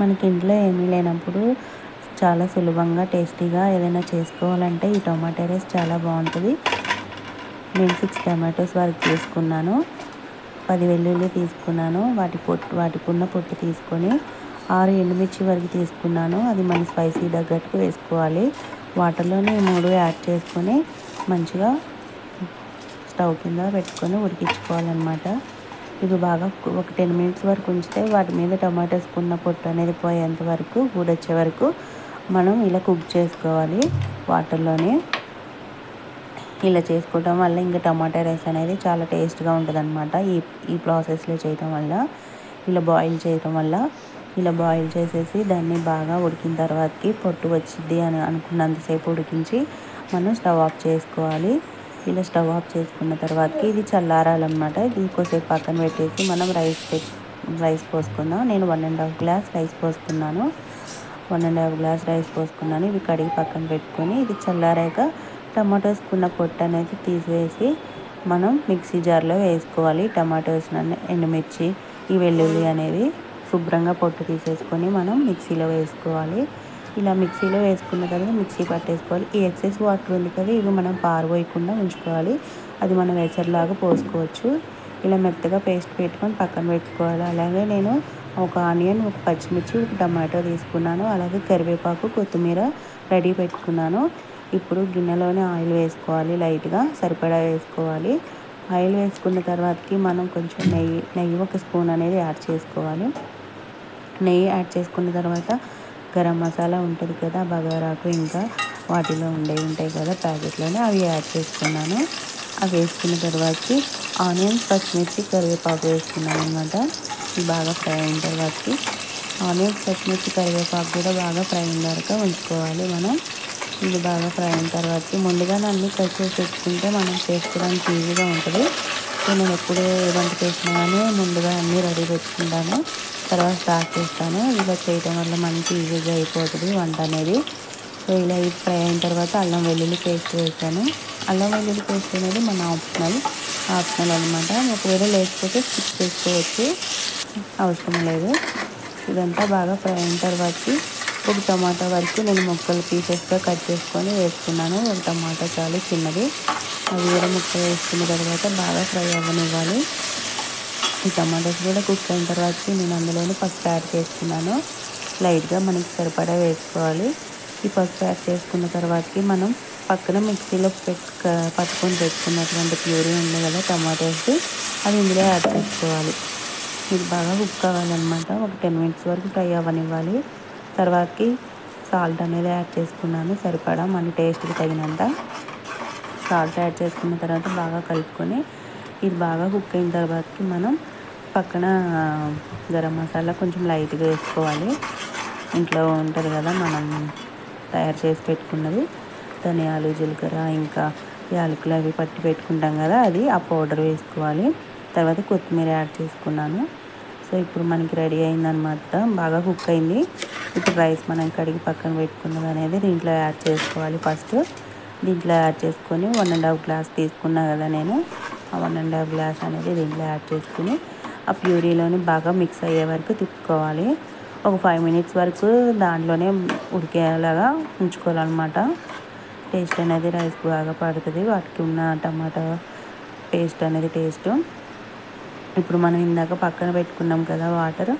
మనకి ఇంట్లో ఏమీ లేనప్పుడు చాలా సులభంగా టేస్టీగా ఏదైనా చేసుకోవాలంటే ఈ టొమాటో రైస్ చాలా బాగుంటుంది. నేను 6 టమాటోస్ వరకు తీసుకున్నాను. 10 వెల్లుల్లి తీసుకున్నాను. వాటికున్న పొట్టు తీసుకొని 6 ఎండుమిర్చి వరకు తీసుకున్నాను. అది మన స్పైసీ తగ్గట్టుకు వేసుకోవాలి. వాటర్లోనే 3 యాడ్ చేసుకొని మంచిగా స్టవ్ కింద పెట్టుకొని ఉడికించుకోవాలన్నమాట. ఇది బాగా ఒక 10 మినిట్స్ వరకు ఉంచితే వాటి మీద టమాటోస్కున్న పొట్టు అనేది పోయేంత వరకు ఊడొచ్చే వరకు మనం ఇలా కుక్ చేసుకోవాలి వాటర్లోనే. ఇలా చేసుకోవడం వల్ల ఇంకా టమాటా రైస్ అనేది చాలా టేస్ట్గా ఉంటుంది అనమాట. ఈ ప్రాసెస్లో చేయడం వల్ల, ఇలా బాయిల్ చేసేసి దాన్ని బాగా ఉడికిన తర్వాతకి పొట్టు వచ్చింది అని అనుకున్నంతసేపు ఉడికించి మనం స్టవ్ ఆఫ్ చేసుకోవాలి. ఇలా స్టవ్ ఆఫ్ చేసుకున్న తర్వాతకి ఇది చల్లారాలన్నమాట. ఇది కొద్దిసేపు పక్కన పెట్టేసి మనం రైస్ పోసుకుందాం. నేను 1.5 గ్లాస్ రైస్ పోసుకున్నాను. 1.5 గ్లాస్ రైస్ పోసుకున్నాను. ఇవి కడిగి పక్కన పెట్టుకొని ఇది చల్లారాక టమాటోస్కున్న పొట్టు అనేది తీసివేసి మనం మిక్సీ జార్లో వేసుకోవాలి. టమాటోస్, ఎండుమిర్చి, ఈ వెల్లుల్లి అనేది శుభ్రంగా పొట్టు తీసేసుకొని మనం మిక్సీలో వేసుకోవాలి. ఇలా మిక్సీలో వేసుకున్న తర్వాత మిక్సీ పట్టేసుకోవాలి. ఈ ఎక్సెస్ వాటర్ ఉంది కదా, ఇవి మనం పారబోయకుండా ఉంచుకోవాలి. అది మనం ఎసరులాగా పోసుకోవచ్చు. ఇలా మెత్తగా పేస్ట్ పెట్టుకొని పక్కన పెట్టుకోవాలి. అలాగే నేను ఒక ఆనియన్, ఒక పచ్చిమిర్చి, ఒక టమాటో తీసుకున్నాను. అలాగే కరివేపాకు, కొత్తిమీర రెడీ పెట్టుకున్నాను. ఇప్పుడు గిన్నెలోనే ఆయిల్ వేసుకోవాలి. లైట్గా సరిపడా వేసుకోవాలి. ఆయిల్ వేసుకున్న తర్వాతకి మనం కొంచెం నెయ్యి 1 స్పూన్ అనేది యాడ్ చేసుకోవాలి. నెయ్యి యాడ్ చేసుకున్న తర్వాత గరం మసాలా ఉంటుంది కదా, బగారాకు, ఇంకా వాటిలో ఉంటాయి కదా ప్యాకెట్లోనే, అవి యాడ్ చేసుకున్నాను. అవి వేసుకున్న తర్వాతకి ఆనియన్స్, పచ్చిమిర్చి, కరివేపాకు వేసుకున్నాను అనమాట. ఇవి బాగా ఫ్రై అయిన తర్వాతకి ఆనియన్స్, పచ్చిమిర్చి, కరివేపాకు కూడా బాగా ఫ్రై అయిన వరకు ఉంచుకోవాలి మనం. ఇది బాగా ఫ్రై అయిన తర్వాతకి ముందుగానే అన్నీ కట్ చేసి పెట్టుకుంటే మనం చేసుకోవడానికి ఈజీగా ఉంటుంది. సో నేను ఎప్పుడు ఏ వంట చేసినా కానీ ముందుగా అన్నీ రెడీ పెట్టుకుంటాను, తర్వాత స్టార్ట్ చేస్తాను. ఇలా చేయడం వల్ల మనకి ఈజీగా అయిపోతుంది వంట అనేది. సో ఇలా ఇది ఫ్రై అయిన తర్వాత అల్లం వెల్లుల్లి పేస్ట్ వేసాను. అల్లం వెల్లుల్లి పేస్ట్ అనేది మన ఆప్షనల్ అనమాట. ఒకవేళ లేకపోతే స్కిప్ చేసుకోవచ్చు, అవసరం లేదు. ఇదంతా బాగా ఫ్రై అయిన తర్వాతకి ఒక టమాటా వరకు నేను ముక్కలు పీసెస్గా కట్ చేసుకొని వేసుకున్నాను. ఒక టమాటా చాలు, చిన్నది. అది కూడా ముక్కలు వేసుకున్న తర్వాత బాగా ఫ్రై అవ్వనివ్వాలి. ఈ టమాటోస్ కూడా కుక్ అయిన తర్వాతకి నేను అందులోనే పసుపు యాడ్ చేసుకున్నాను. లైట్గా మనకి సరిపడా వేసుకోవాలి. ఈ పసుపు యాడ్ చేసుకున్న తర్వాతకి మనం పక్కన మిక్సీలో పట్టుకొని పెట్టుకున్నటువంటి ప్యూరీ ఉంది కదా టమాటోస్ది, అది ఇందులో యాడ్ చేసుకోవాలి. ఇది బాగా కుక్ అవ్వాలన్నమాట. ఒక 10 మినిట్స్ వరకు ఫ్రై అవ్వనివ్వాలి. తర్వాతకి సాల్ట్ అనేది యాడ్ చేసుకున్నాను సరిపడా, మన టేస్ట్కి తగినంత సాల్ట్ యాడ్ చేసుకున్న తర్వాత బాగా కలుపుకొని ఇది బాగా కుక్ అయిన తర్వాతకి మనం పక్కన గరం మసాలా కొంచెం లైట్గా వేసుకోవాలి. ఇంట్లో ఉంటుంది కదా మనం తయారు చేసి పెట్టుకున్నది, ధనియాలు, జీలకర్ర, ఇంకా యాలకులు అవి పట్టి పెట్టుకుంటాం కదా, అది ఆ పౌడర్ వేసుకోవాలి. తర్వాత కొత్తిమీర యాడ్ చేసుకున్నాను. సో ఇప్పుడు మనకి రెడీ అయిందనమాట, బాగా కుక్ అయింది. ఇప్పుడు రైస్ మనం కడిగి పక్కన పెట్టుకున్నది అనేది దీంట్లో యాడ్ చేసుకోవాలి. ఫస్ట్ దీంట్లో యాడ్ చేసుకొని 1.5 గ్లాస్ తీసుకున్నా కదా నేను, ఆ 1.5 గ్లాస్ అనేది దీంట్లో యాడ్ చేసుకుని ఆ ప్యూరీలోని బాగా మిక్స్ అయ్యే వరకు తిప్పుకోవాలి. ఒక 5 మినిట్స్ వరకు దాంట్లోనే ఉడికేలాగా ఉంచుకోవాలన్నమాట. టేస్ట్ అనేది రైస్కి బాగా పడుతుంది, వాటికి ఉన్న టమాటా పేస్ట్ అనేది టేస్ట్. ఇప్పుడు మనం ఇందాక పక్కన పెట్టుకున్నాం కదా వాటర్,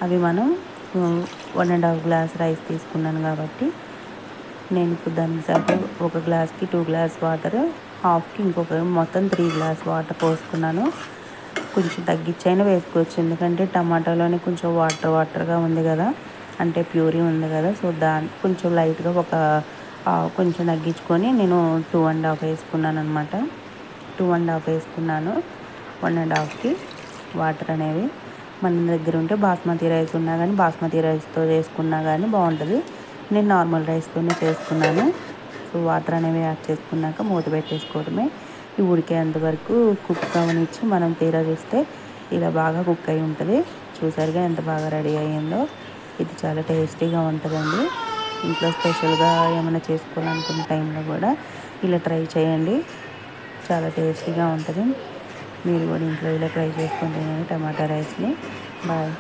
అవి మనం 1.5 గ్లాస్ రైస్ తీసుకున్నాను కాబట్టి నేను ఇప్పుడు దానికి సరిపడా ఒక గ్లాస్కి 2 గ్లాస్ వాటర్, హాఫ్కి ఇంకొక మొత్తం 3 గ్లాస్ వాటర్ పోసుకున్నాను. కొంచెం తగ్గించైనా వేసుకోవచ్చు, ఎందుకంటే టమాటాలోనే కొంచెం వాటర్గా ఉంది కదా, అంటే ప్యూరీ ఉంది కదా. సో కొంచెం లైట్గా కొంచెం తగ్గించుకొని నేను 2.5 వేసుకున్నాను అనమాట. 2.5 వేసుకున్నాను. 1.5కి వాటర్ అనేవి మన దగ్గర ఉంటే బాస్మతి రైస్ ఉన్నా కానీ బాస్మతి రైస్తో చేసుకున్నా కానీ బాగుంటుంది. నేను నార్మల్ రైస్తోనే చేసుకున్నాను. సో వాటర్ అనేవి యాడ్ చేసుకున్నాక మూత పెట్టేసుకోవడమే. ఇవి ఉడికేంత వరకు కుక్ అవనిచ్చి మనం తీరా చూస్తే ఇలా బాగా కుక్ అయి ఉంటుంది. చూసారుగా ఎంత బాగా రెడీ అయ్యిందో. ఇది చాలా టేస్టీగా ఉంటుందండి. ఇంట్లో స్పెషల్గా ఏమైనా చేసుకోవాలనుకున్న టైంలో కూడా ఇలా ట్రై చేయండి, చాలా టేస్టీగా ఉంటుంది. మీరు కూడా ఇంట్లో ఇలా ట్రై చేసుకొని తినండి టమాటా రైస్ని. బాయ్.